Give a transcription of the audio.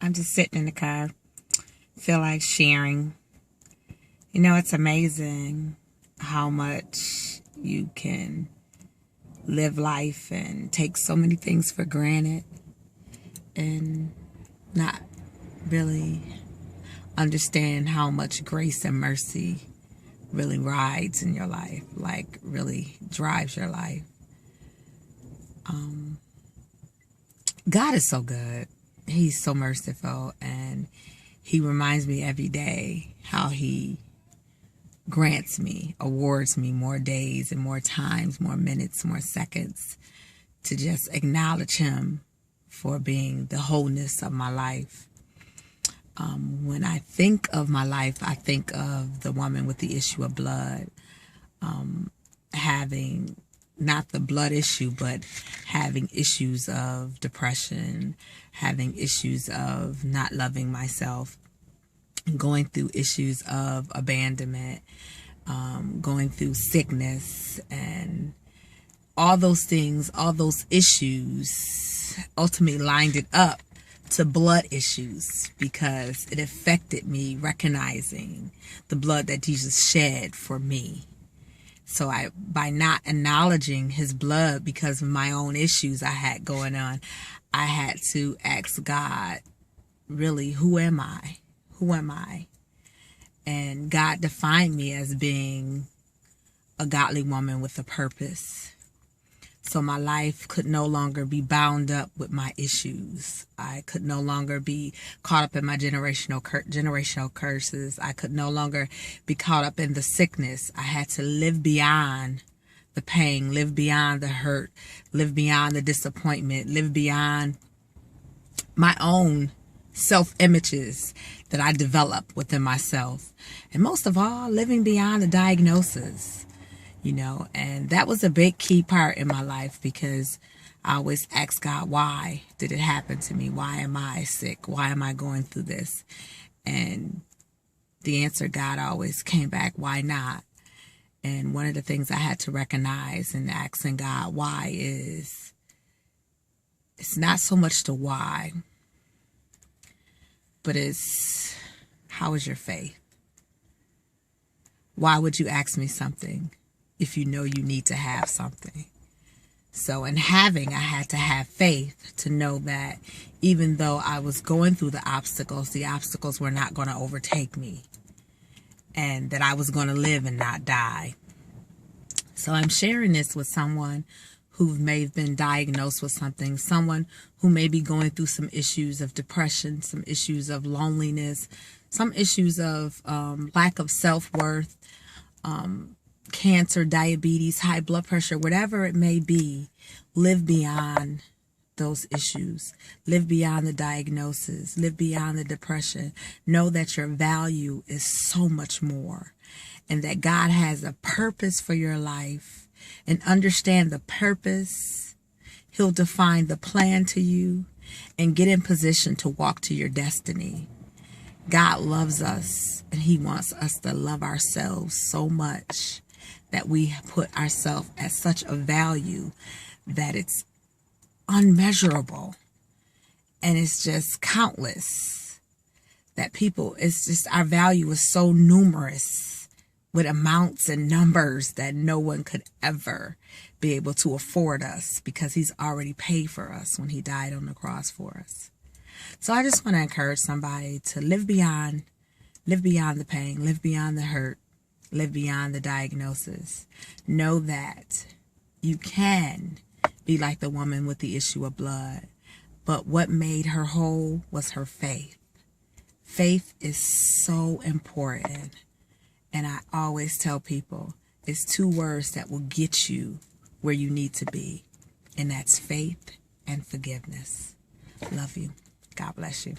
I'm just sitting in the car. Feel like sharing. You know, it's amazing how much you can live life and take so many things for granted and not really understand how much grace and mercy really rides in your life, like really drives your life. God is so good. He's so merciful, and he reminds me every day how he grants me, awards me more days and more times, more minutes, more seconds to just acknowledge him for being the wholeness of my life. When I think of my life, I think of the woman with the issue of blood, having not the blood issue, but having issues of depression, having issues of not loving myself, going through issues of abandonment, going through sickness, and all those things, all those issues ultimately lined it up to blood issues because it affected me recognizing the blood that Jesus shed for me. So by not acknowledging his blood because of my own issues I had going on, I had to ask God, really, who am I? Who am I? And God defined me as being a godly woman with a purpose. So my life could no longer be bound up with my issues. I could no longer be caught up in my generational curses. I could no longer be caught up in the sickness. I had to live beyond the pain, live beyond the hurt, live beyond the disappointment, live beyond my own self-images that I developed within myself. And most of all, living beyond the diagnosis. You know, and that was a big key part in my life because I always ask God, why did it happen to me? Why am I sick? Why am I going through this? And the answer, God always came back, why not? And one of the things I had to recognize in asking God why is it's not so much the why, but it's how is your faith? Why would you ask me something if you know you need to have something? So in having, I had to have faith to know that even though I was going through the obstacles were not going to overtake me and that I was going to live and not die. So I'm sharing this with someone who may have been diagnosed with something, someone who may be going through some issues of depression, some issues of loneliness, some issues of lack of self-worth, cancer, diabetes, high blood pressure, whatever it may be. Live beyond those issues. Live beyond the diagnosis. Live beyond the depression. Know that your value is so much more and that God has a purpose for your life. And understand the purpose. He'll define the plan to you and get in position to walk to your destiny. God loves us and he wants us to love ourselves so much that we put ourselves at such a value that it's unmeasurable and it's just countless. That people, it's just our value is so numerous with amounts and numbers that no one could ever be able to afford us because he's already paid for us when he died on the cross for us. So I just want to encourage somebody to live beyond the pain, live beyond the hurt, live beyond the diagnosis. Know that you can be like the woman with the issue of blood, but what made her whole was her faith. Faith is so important. And I always tell people it's two words that will get you where you need to be. And that's faith and forgiveness. Love you. God bless you.